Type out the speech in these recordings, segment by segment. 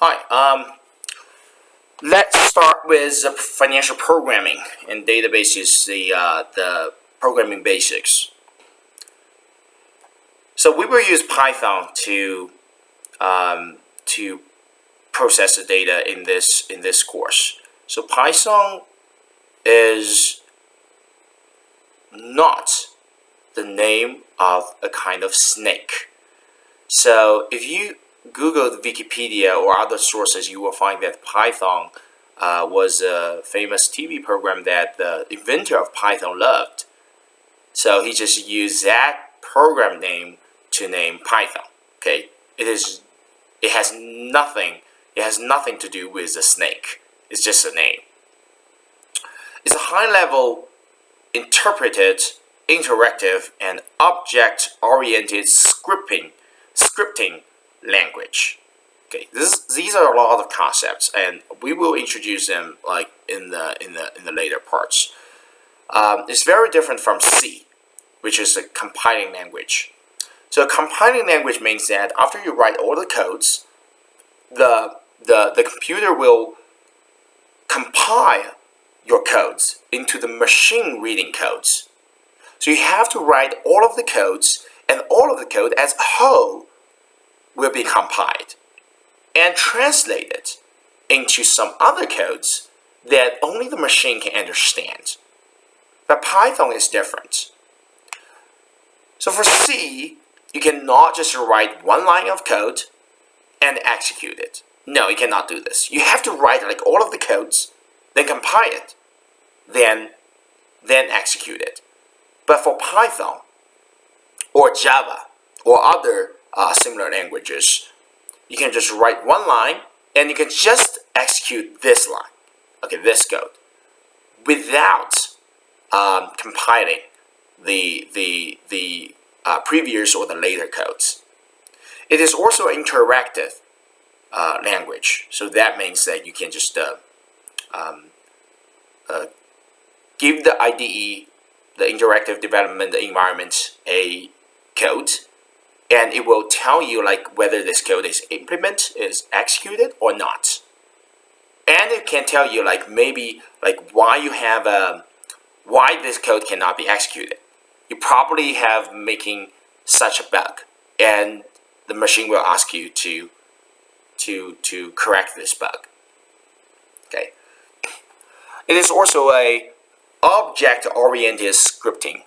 Hi. Let's start with financial programming and databases, the programming basics. So we will use Python to process the data in this course. So Python is not the name of a kind of snake. So if you Google the Wikipedia or other sources, you will find that Python was a famous TV program that the inventor of Python loved. So he just used that program name to name Python. Okay, it has nothing to do with a snake. It's just a name. It's a high-level, interpreted, interactive, and object-oriented scripting language. Okay, these are a lot of concepts, and we will introduce them like in the later parts. It's very different from C, which is a compiling language. So a compiling language means that after you write all the codes, the computer will compile your codes into the machine reading codes. So you have to write all of the codes, and all of the code as a whole will be compiled and translated into some other codes that only the machine can understand. But Python is different. So for C, you cannot just write one line of code and execute it. No, you cannot do this. You have to write like all of the codes, then compile it, then execute it. But for Python or Java or other similar languages, you can just write one line and you can just execute this line, okay, this code, without compiling the previous or the later codes. It is also an interactive language, so that means that you can just give the IDE, the interactive development environment, a code, and it will tell you like whether this code is implemented, is executed or not. And it can tell you like maybe like why this code cannot be executed. You probably have making such a bug, and the machine will ask you to correct this bug. Okay. It is also a object-oriented scripting,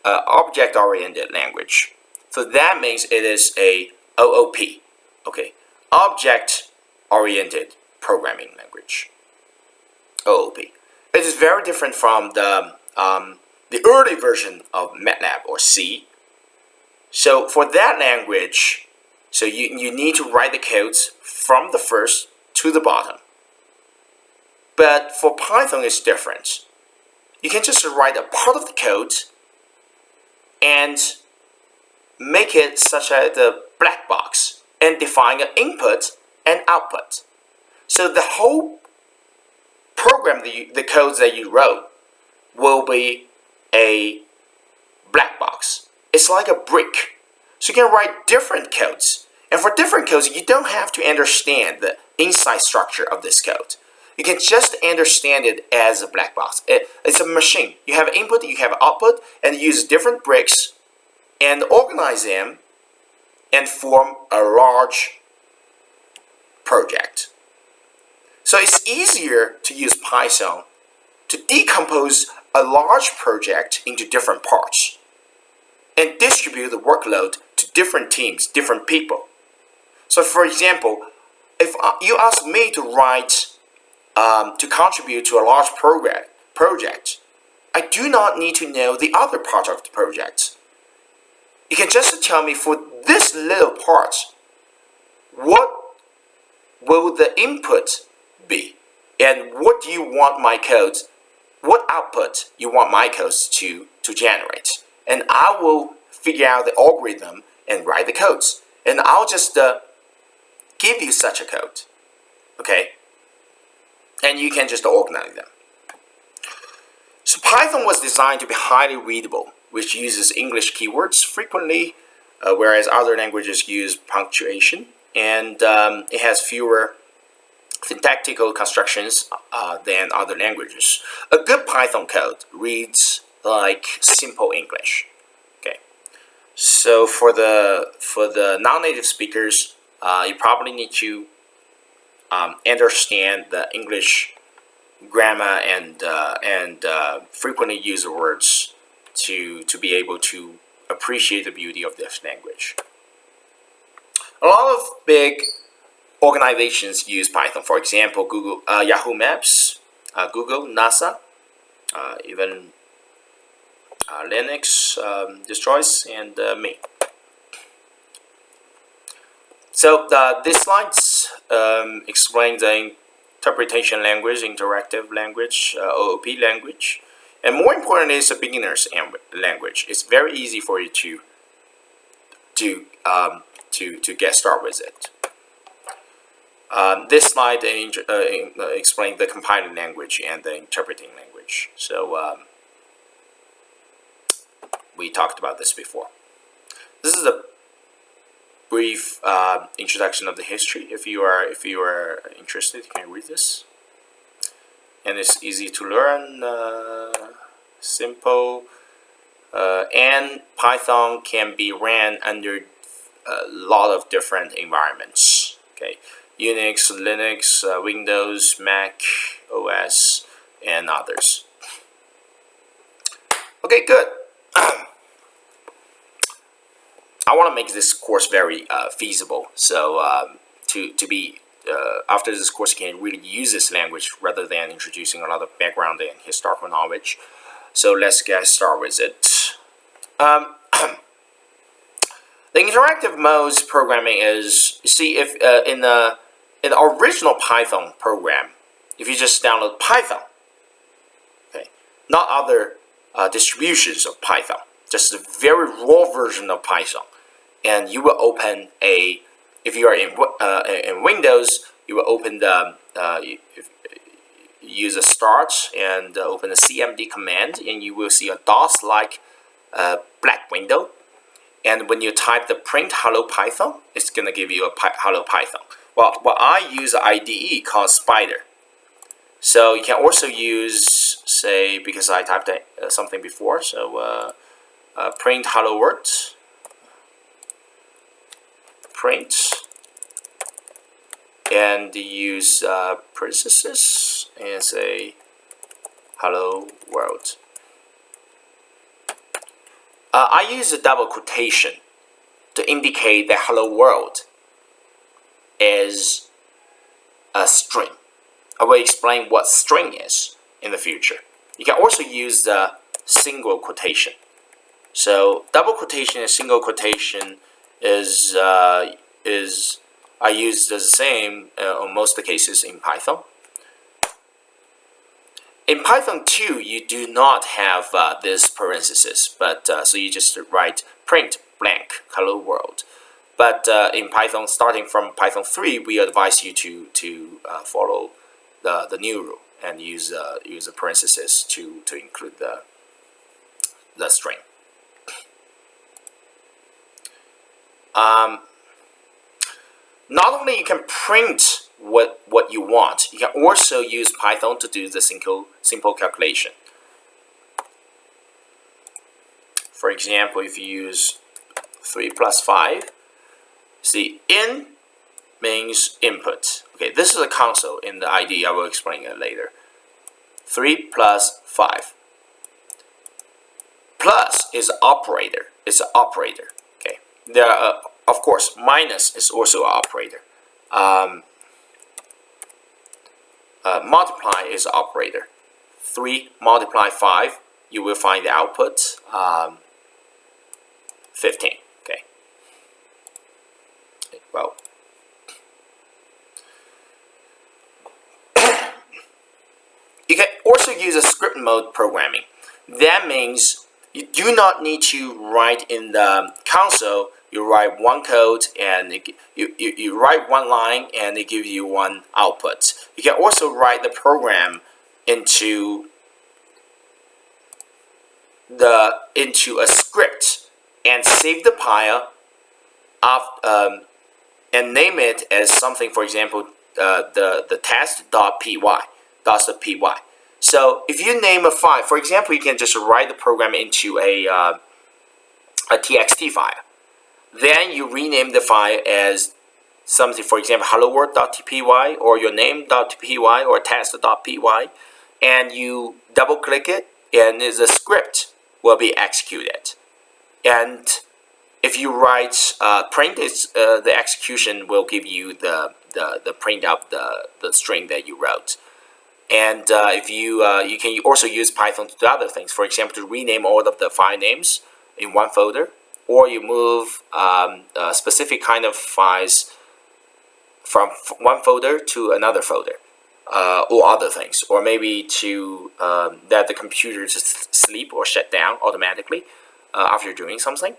object-oriented language. So that means it is a OOP, okay, object-oriented programming language, OOP. It is very different from the early version of MATLAB or C. So for that language, so you need to write the codes from the first to the bottom. But for Python, it's different. You can just write a part of the code and make it such as the black box and define an input and output. So the whole program, the codes that you wrote, will be a black box. It's like a brick. So you can write different codes. And for different codes, you don't have to understand the inside structure of this code. You can just understand it as a black box. It's a machine. You have input, you have output, and use different bricks and organize them and form a large project. So it's easier to use Python to decompose a large project into different parts and distribute the workload to different teams, different people. So for example, if you ask me to write to contribute to a large project, I do not need to know the other part of the project. You can just tell me for this little part, what will the input be? And what do you want my codes, what output you want my codes to generate? And I will figure out the algorithm and write the codes. And I'll just give you such a code, okay? And you can just organize them. So Python was designed to be highly readable, which uses English keywords frequently, whereas other languages use punctuation, and it has fewer syntactical constructions than other languages. A good Python code reads like simple English. Okay, so for the non-native speakers, you probably need to understand the English grammar and frequently used words to be able to appreciate the beauty of this language. A lot of big organizations use Python. For example, Google, Yahoo Maps, Google, NASA, even Linux distros, and me. So these slides explain the interpretation language, interactive language, OOP language, and more importantly, it's a beginner's language. It's very easy for you to get started with it. This slide explains the compiling language and the interpreting language. So we talked about this before. This is a brief introduction of the history. If you are interested, you can read this. And it's easy to learn, simple, and Python can be ran under a lot of different environments. Okay, Unix, Linux, Windows, Mac, OS, and others. Okay, good. I want to make this course very feasible. So to be after this course, you can really use this language rather than introducing a lot of background and historical knowledge. So let's get started with it. The interactive modes programming is, you see, if in the original Python program, if you just download Python, okay, not other distributions of Python, just a very raw version of Python, and you will open a, if you are in Windows, you will open the use a start and open the CMD command, and you will see a DOS-like black window. And when you type the print hello Python, it's going to give you a hello Python. Well, I use an IDE called Spider. So you can also use, say, because I typed something before, so print hello world, print, and use parentheses and say hello world. I use a double quotation to indicate that hello world is a string. I will explain what string is in the future. You can also use the single quotation. So double quotation and single quotation is I use the same on most of the cases in Python. In Python 2, you do not have this parenthesis, but so you just write print blank hello world. But in Python, starting from Python 3, we advise you to follow the new rule and use a parenthesis to include the string. Not only you can print what you want, you can also use Python to do the simple calculation. For example, if you use 3 plus 5, see, in means input. Okay, this is a console in the IDE. I will explain it later. 3 plus 5. Plus is operator. It's an operator. Okay, there are, of course, minus is also an operator. Multiply is an operator. 3 multiply 5, you will find the output 15. Okay. Well, you can also use a script mode programming. That means you do not need to write in the console. You write one code and you write one line and it gives you one output. You can also write the program into a script and save the file and name it as something, for example, the test.py. .py. So if you name a file, for example, you can just write the program into a txt file. Then you rename the file as something, for example, helloworld.py or your name.py or test.py, and you double click it, and the script will be executed. And if you write print, the execution will give you the print of the string that you wrote. And if you you can also use Python to do other things. For example, to rename all of the file names in one folder, or you move specific kind of files from one folder to another folder, or other things, or maybe to that the computer just sleep or shut down automatically after doing something.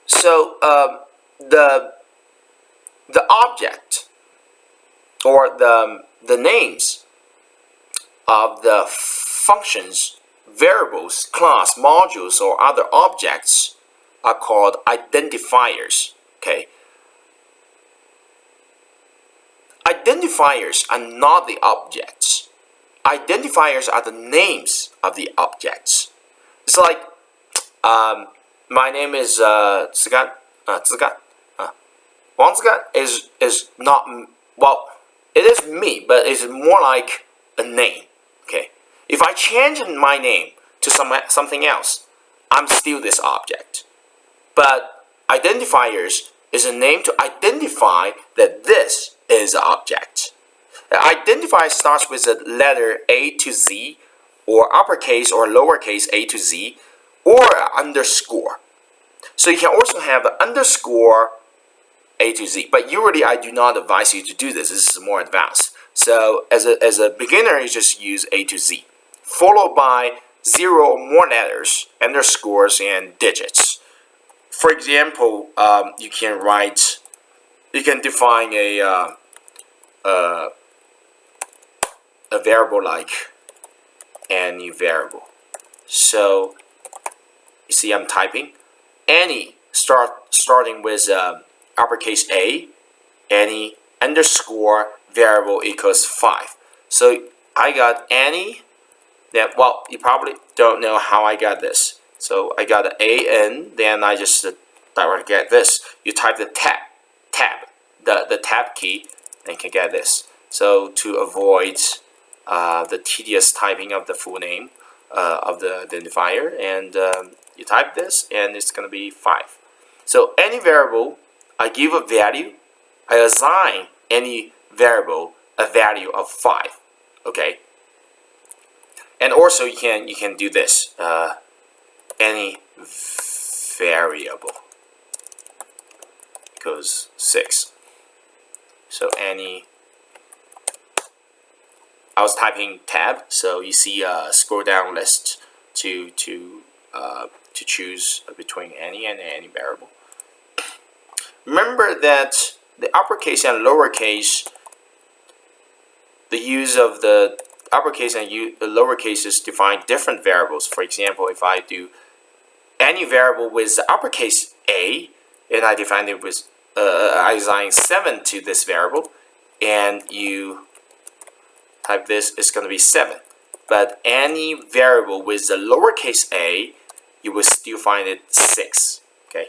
So the object or the names of the functions, variables, class, modules, or other objects are called identifiers. Okay. Identifiers are not the objects. Identifiers are the names of the objects. It's like my name is Zigan. Wang Zigan is not, well, it is me, but it's more like a name. Okay. If I change my name to something else, I'm still this object. But identifiers is a name to identify that this is an object. The identifier starts with the letter A to Z, or uppercase or lowercase a to Z, or underscore. So you can also have an underscore A to Z. But usually I do not advise you to do this. This is more advanced. So as a beginner, you just use A to Z, followed by 0 or more letters, underscores, and digits. For example, you can define a variable like any variable. So you see I'm typing any starting with uppercase A, any underscore variable equals 5. So I got any that, well, you probably don't know how I got this. So I got an AN, then I just directly get this. You type the the tab key, and you can get this. So to avoid the tedious typing of the full name of the identifier, and you type this, and it's going to be 5. So any variable, I give a value, I assign any variable a value of 5. Okay. And also you can do this. Any variable equals 6. So any, I was typing tab, so you see a scroll down list to choose between any and any variable. Remember that the uppercase and lowercase, the use of the uppercase and the lowercases define different variables. For example, if I do any variable with the uppercase A, and I define it with I assign 7 to this variable, and you type this, it's going to be 7. But any variable with the lowercase a, you will still find it 6. Okay.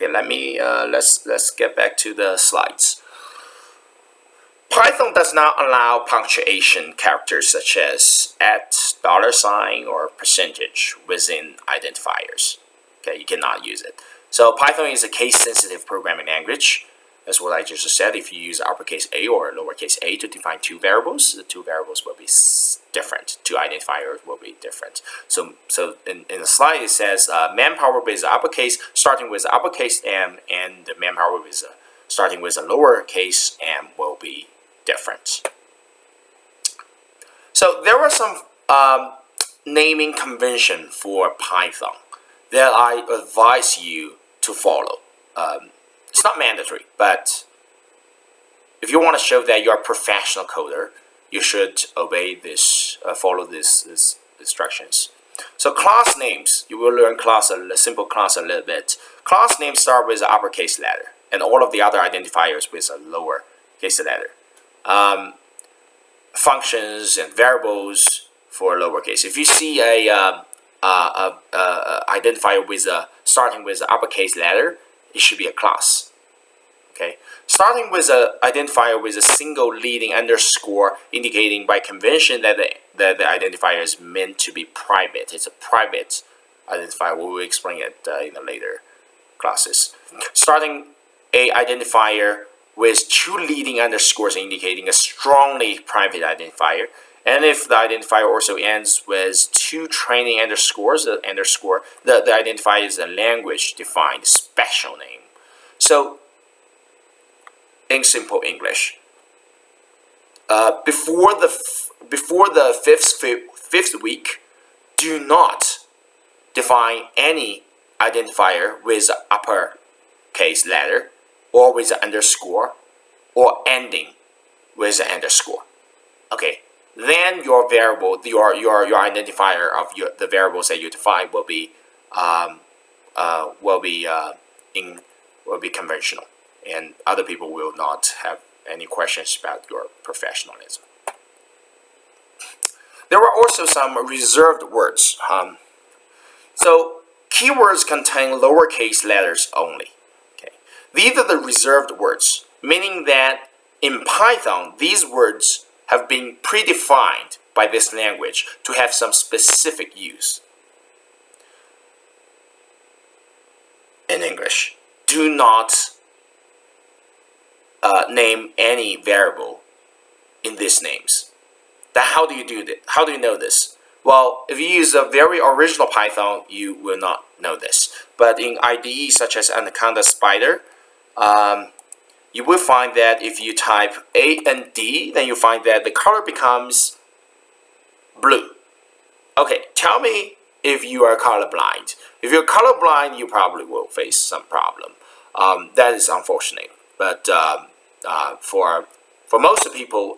Okay. Let's get back to the slides. Python does not allow punctuation characters such as $, or percentage within identifiers. Okay, you cannot use it. So Python is a case-sensitive programming language. That's what I just said. If you use uppercase A or lowercase a to define two variables, the two variables will be different. Two identifiers will be different. So in the slide it says manpower with uppercase starting with uppercase M, and the manpower with starting with a lowercase m will be different. So there are some naming convention for Python that I advise you to follow. It's not mandatory, but if you want to show that you're a professional coder, you should obey this, follow this instructions. So class names, you will learn simple class a little bit. Class names start with an uppercase letter, and all of the other identifiers with a lower case letter. Functions and variables for lowercase. If you see a identifier with starting with an uppercase letter, it should be a class. Okay, starting with an identifier with a single leading underscore, indicating by convention that the identifier is meant to be private. It's a private identifier. We will explain it in the later classes. Starting a identifier with two leading underscores, indicating a strongly private identifier. And if the identifier also ends with two trailing underscores, the identifier is a language-defined special name. So, in simple English, before the fifth week, do not define any identifier with an uppercase letter, or with an underscore, or ending with an underscore. Okay, then your variable, your identifier of the variables that you define will be conventional, and other people will not have any questions about your professionalism. There are also some reserved words. So keywords contain lowercase letters only. Okay, these are the reserved words, meaning that in Python, these words have been predefined by this language to have some specific use. In English, do not name any variable in these names. How do you do that? How do you know this? Well, if you use a very original Python, you will not know this. But in IDE such as Anaconda Spider, you will find that if you type A and D, then you find that the color becomes blue. Okay, tell me if you are colorblind. If you're colorblind, you probably will face some problem. That is unfortunate. But for most people,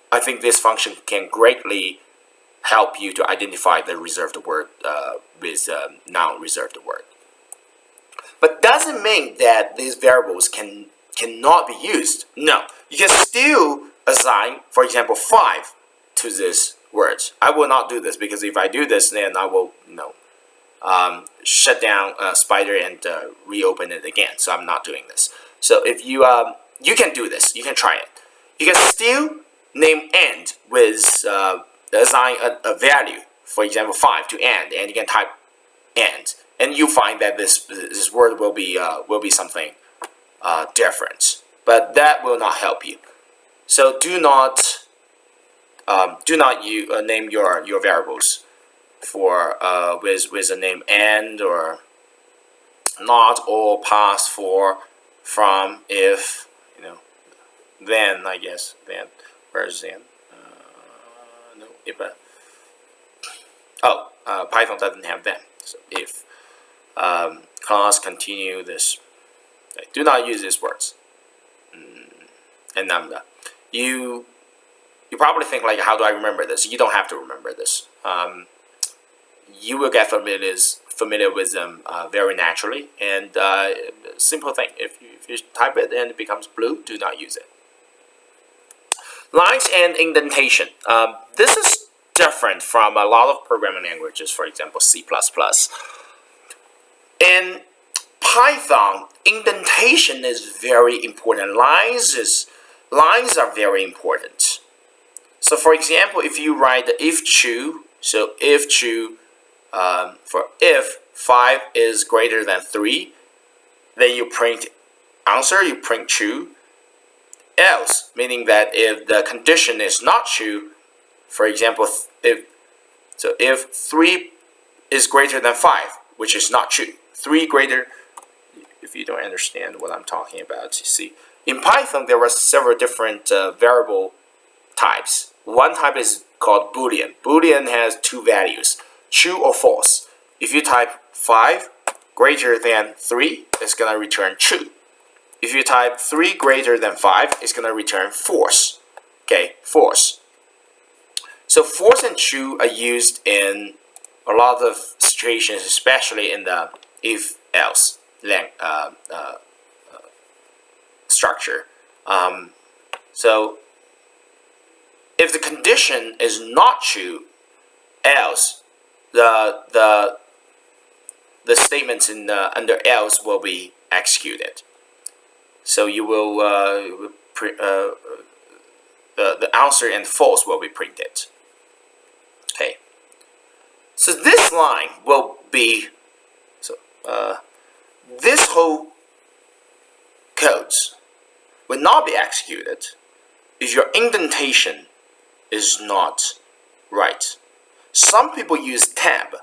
I think this function can greatly help you to identify the reserved word with non-reserved word. But doesn't mean that these variables cannot be used. No, you can still assign, for example, 5 to these words. I will not do this because if I do this, then I will, shut down Spider and reopen it again. So I'm not doing this. So if you you can do this, you can try it. You can still name end with assign a value, for example, 5 to end, and you can type end, and you find that this word will be something different. But that will not help you. So do not name your variables for with a name and or not or pass for from if then I guess then where's then no if Python doesn't have then, so if class continue this. Okay, do not use these words. And you probably think like, how do I remember this? You don't have to remember this. You will get familiar with them very naturally. And simple thing, if you type it and it becomes blue, do not use it. Lines and indentation. This is different from a lot of programming languages, for example, C++. In Python, indentation is very important. Lines are very important. So for example, if you write the if true, so if true, for if 5 is greater than 3, then you print answer, you print true. Else, meaning that if the condition is not true, for example, if 3 is greater than 5, which is not true, 3 greater, if you don't understand what I'm talking about, you see, in Python there are several different variable types. One type is called Boolean. Boolean has 2 values, true or false. If you type 5 greater than 3, it's going to return true. If you type 3 greater than 5, it's going to return false. Okay, false. So false and true are used in a lot of situations, especially in the if-else structure. So if the condition is not true, else the statements in under else will be executed. So you will the answer and false will be printed. Okay. So this line will be this whole codes will not be executed if your indentation is not right. Some people use tab.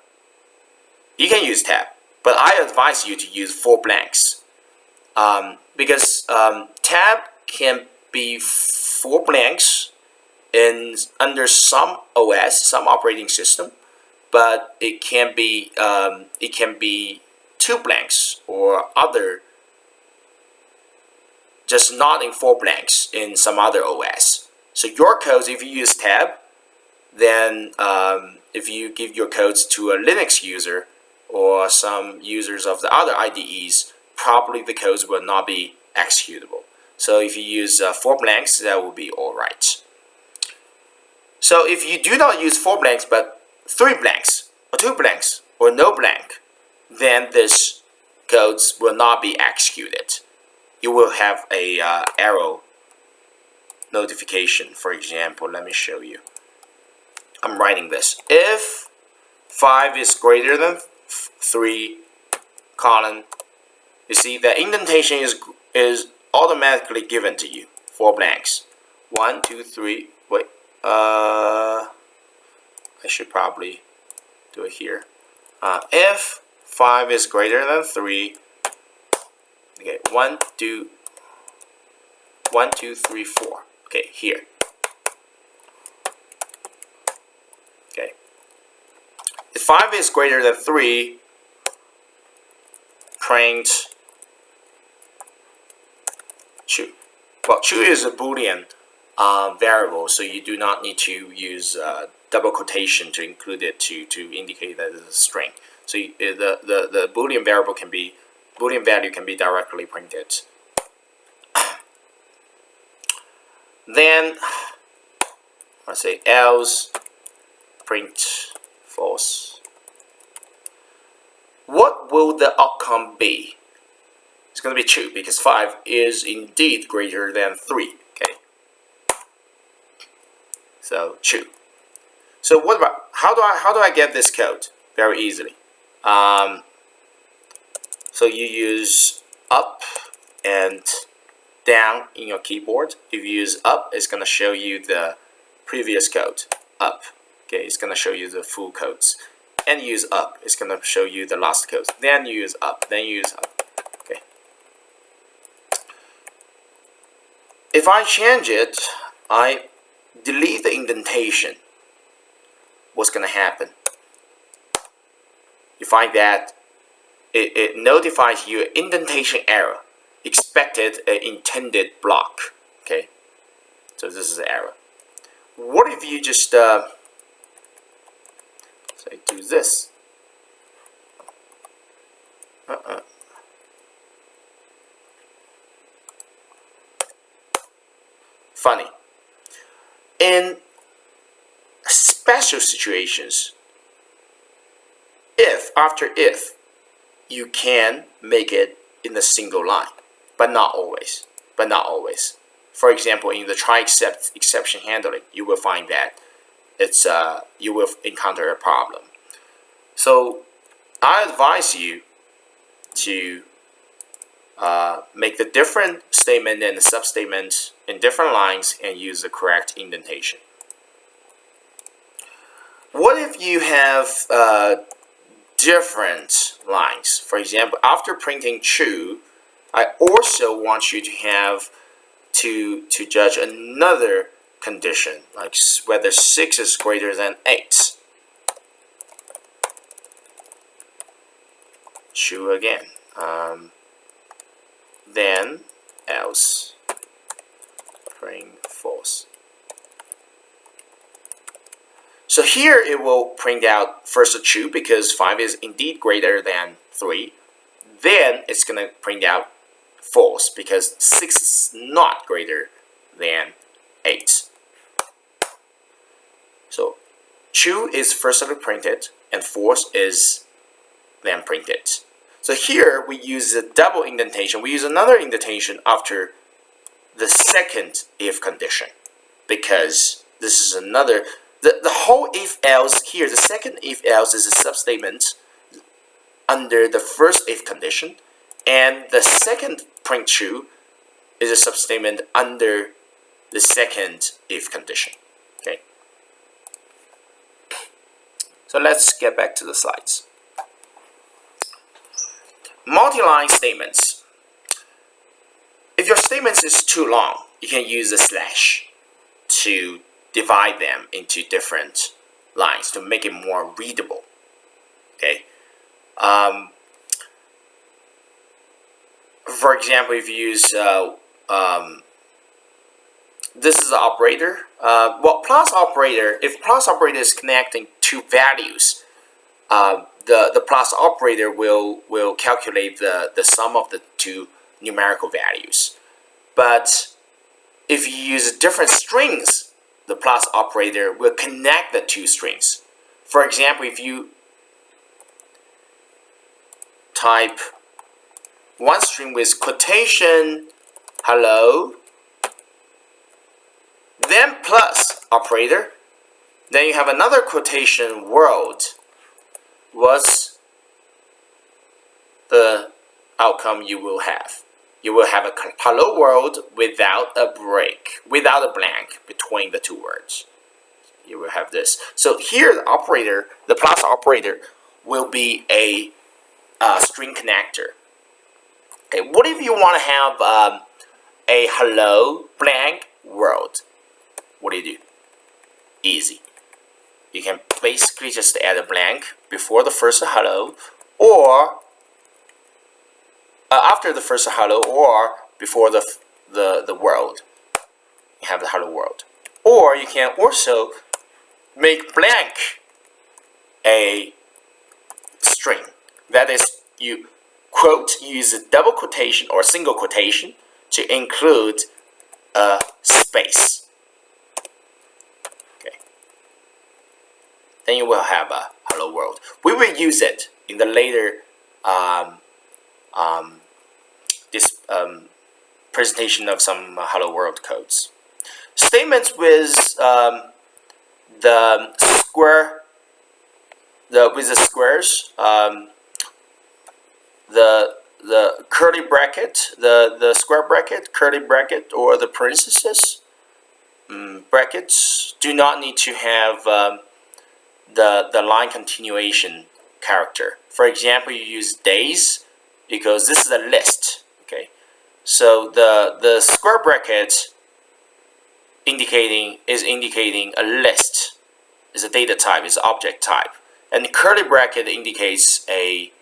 You can use tab, but I advise you to use 4 blanks because tab can be 4 blanks in under some OS, some operating system, but it can be 2 blanks or other, just not in 4 blanks in some other OS. So your codes, if you use tab, then if you give your codes to a Linux user or some users of the other IDEs, probably the codes will not be executable. So if you use 4 blanks, that will be alright. So if you do not use 4 blanks but 3 blanks or 2 blanks or no blank, then this codes will not be executed. You will have a error notification. For example, let me show you. I'm writing this. If 5 is greater than 3, colon, you see the indentation is automatically given to you. 4 blanks. 1, 2, 3. Wait. I should probably do it here. If 5 is greater than 3. Okay. 1, 2, 3, 4. Okay. Here. Okay. If 5 is greater than 3, print true. Well, true is a Boolean variable, so you do not need to use double quotation to include it to indicate that it's a string. So the Boolean variable Boolean value can be directly printed. Then let's say else print false. What will the outcome be? It's going to be true because 5 is indeed greater than 3. Okay. So true. So what about how do I get this code? Very easily. So you use up and down in your keyboard. If you use up, it's going to show you the previous code. Up. Okay, it's going to show you the full codes. And use up, it's going to show you the last codes. Then you use up. Then you use up. Okay. If I change it, I delete the indentation. What's going to happen? You find that it notifies you indentation error. Expected intended block. Okay, so this is the error. What if you just say do this? Funny. In special situations, after if, you can make it in a single line, but not always. For example, in the try exception handling, you will find that it's you will encounter a problem. So I advise you to make the different statement and the substatement in different lines and use the correct indentation. What if you have different lines? For example, after printing true, I also want you to have to judge another condition, like whether 6 is greater than 8. True again. Then else print false. So here it will print out first true because 5 is indeed greater than 3. Then it's going to print out false because 6 is not greater than 8. So true is firstly printed and false is then printed. So here we use a double indentation. We use another indentation after the second if condition because this is another, the whole if else here, the second if else is a substatement under the first if condition, and the second print true is a substatement under the second if condition. Okay. So let's get back to the slides. Multi-line statements. If your statements is too long, you can use a slash to divide them into different lines to make it more readable. Okay. For example, if you use this is an operator. Well, plus operator. If plus operator is connecting two values, the plus operator will calculate the sum of the two numerical values. But if you use different strings, the plus operator will connect the two strings. For example, if you type one string with quotation hello, then plus operator, then you have another quotation world. What's the outcome you will have? You will have a hello world without a break, without a blank between the two words. You will have this. So here the operator, the plus operator, will be a string connector. Okay, what if you want to have a hello blank world? What do you do? Easy. You can basically just add a blank before the first hello, or after the first hello, or before the world. You have the hello world. Or you can also make blank a string. That is, you use a double quotation or single quotation to include a space. Okay. Then you will have a hello world. We will use it in the later presentation of some hello world codes. Statements with the square, with the squares, the curly bracket, the square bracket, curly bracket, or the parentheses brackets do not need to have the line continuation character. For example, you use days because this is a list. Okay, so the square bracket is indicating a list, is a data type, is object type, and the curly bracket indicates a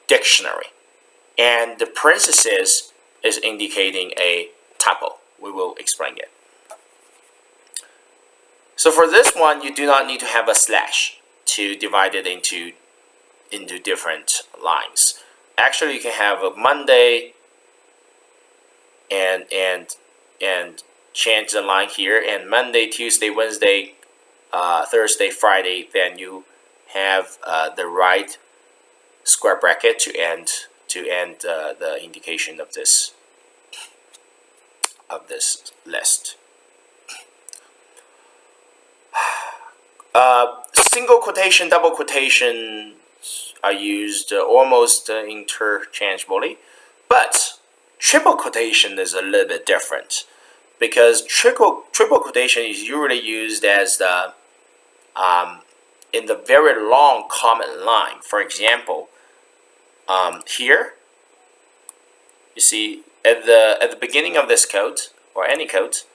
dictionary, and the parenthesis is indicating a tuple. We will explain it. So for this one, you do not need to have a slash to divide it into different lines. Actually, you can have a Monday and change the line here, and Monday, Tuesday, Wednesday, Thursday, Friday. Then you have the right square bracket to end the indication of this list. Single quotation, double quotation are used almost interchangeably, but triple quotation is a little bit different because triple quotation is usually used as the in the very long comment line. For example, here you see at the beginning of this code or any code,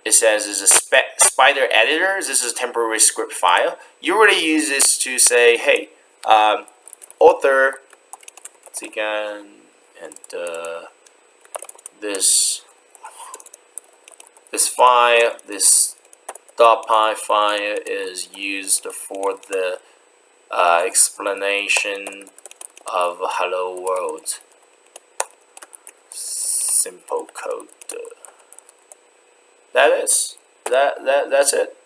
it says is a spider editor. This is a temporary script file. You really use this to say, hey, author, again, and this file, this .py file is used for the explanation of hello world. Simple code. That's it.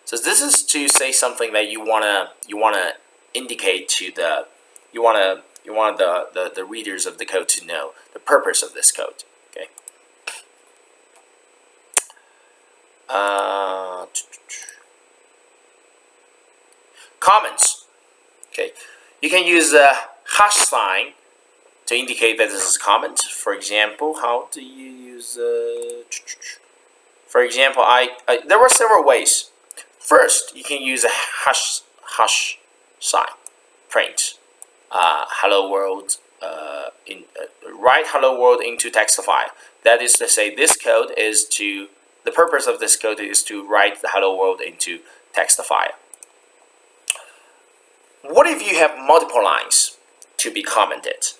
So this is to say something that you wanna indicate to the you want the readers of the code to know the purpose of this code. Okay. Comments. Okay, you can use a hash sign to indicate that this is a comment. For example, how do you use? For example, there were several ways. First, you can use a hash sign, print hello world. Write hello world into text file. That is to say, this code is to the purpose of this code is to write the hello world into text file. What if you have multiple lines to be commented?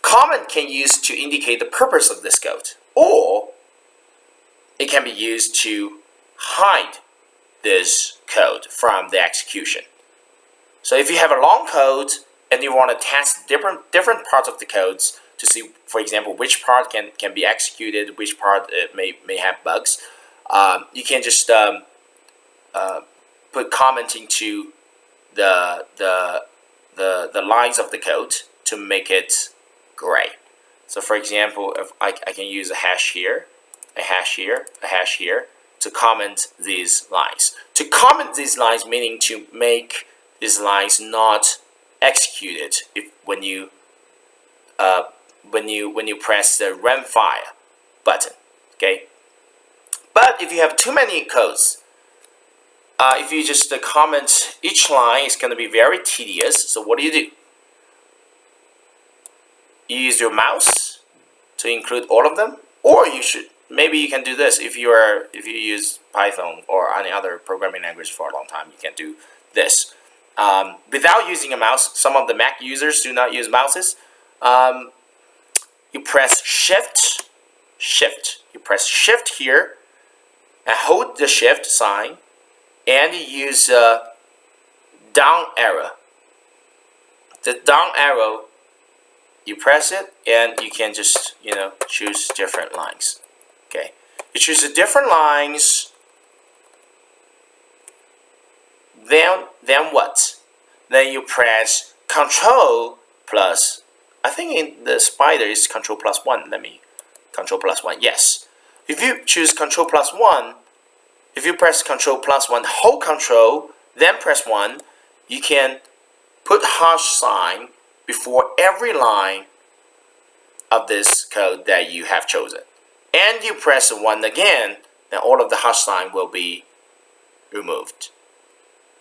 Comment can be used to indicate the purpose of this code, or it can be used to hide this code from the execution. So if you have a long code and you want to test different parts of the codes to see, for example, which part can be executed, which part may have bugs, you can just put comment into the lines of the code to make it gray. So for example, if I can use a hash here, a hash here, a hash here to comment these lines. To comment these lines meaning to make these lines not executed when you press the run file button. Okay. But if you have too many codes, if you just comment each line, it's going to be very tedious. So what do? You use your mouse to include all of them, or maybe you can do this if you use Python or any other programming language for a long time. You can do this without using a mouse. Some of the Mac users do not use mouses. You press Shift. You press Shift here and hold the Shift sign, and you use down arrow. The down arrow, you press it, and you can just choose different lines. Okay, you choose the different lines. Then what? Then you press Control plus. I think in the Spider is Control plus 1. Control plus 1. Yes. If you choose Control plus 1, if you press Control plus 1, hold Control, then press 1, you can put hash sign before every line of this code that you have chosen. And you press 1 again, then all of the hash sign will be removed.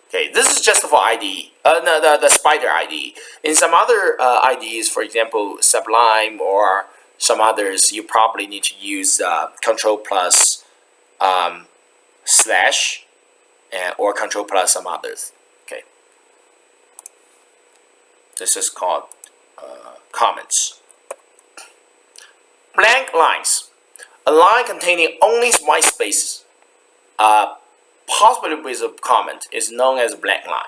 Okay, this is just for IDE, the Spider IDE. In some other IDEs, for example, Sublime or some others, you probably need to use Control plus slash or Control plus some others. Okay, this is called comments. Blank lines. A line containing only white spaces, possibly with a comment, is known as a blank line,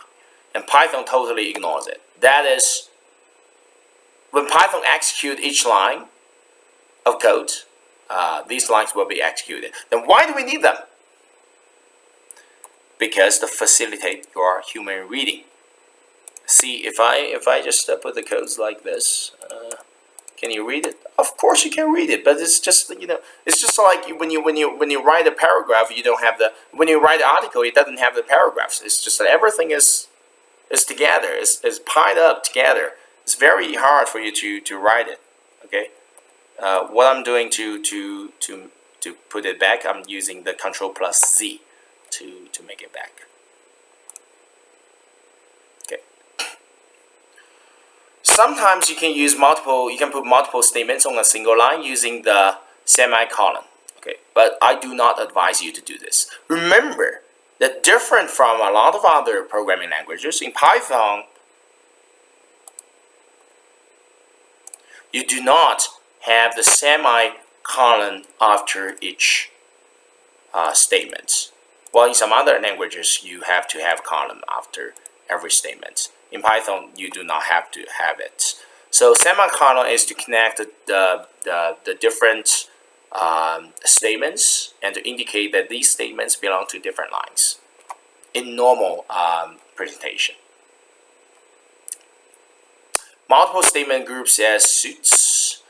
and Python totally ignores it. That is, when Python executes each line of code, these lines will be executed. Then why do we need them? Because to facilitate your human reading. See, if I just put the codes like this, can you read it? Of course you can read it, but it's just it's just like when you write a paragraph, you don't have when you write an article, it doesn't have the paragraphs. It's just that everything is together, is piled up together. It's very hard for you to write it. Okay, what I'm doing to put it back, I'm using the Control plus Z to make it back. Sometimes you can use you can put multiple statements on a single line using the semicolon. Okay, but I do not advise you to do this. Remember that different from a lot of other programming languages, in Python, you do not have the semicolon after each statements. Well, in some other languages, you have to have column after every statement. In Python, you do not have to have it. So semicolon is to connect the different statements and to indicate that these statements belong to different lines in normal presentation. Multiple statement groups as suits.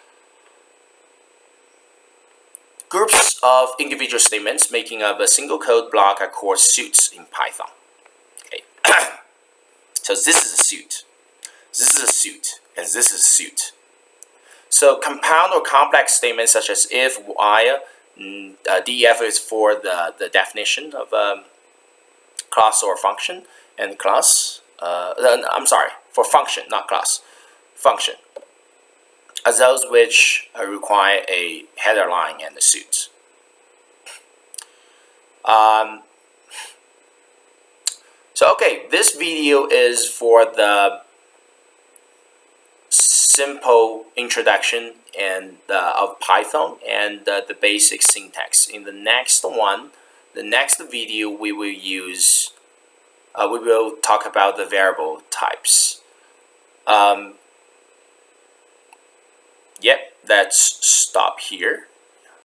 Groups of individual statements making up a single code block are called suits in Python. Okay. So this is a suit. This is a suit, and this is a suit. So compound or complex statements such as if, while, def is for the definition of a class or function, and class, I'm sorry, for function, not class, function, are those which require a header line and a suit. So okay, this video is for the simple introduction and of Python and the basic syntax. In the next one, the next video, we will use we will talk about the variable types. Yep, let's stop here.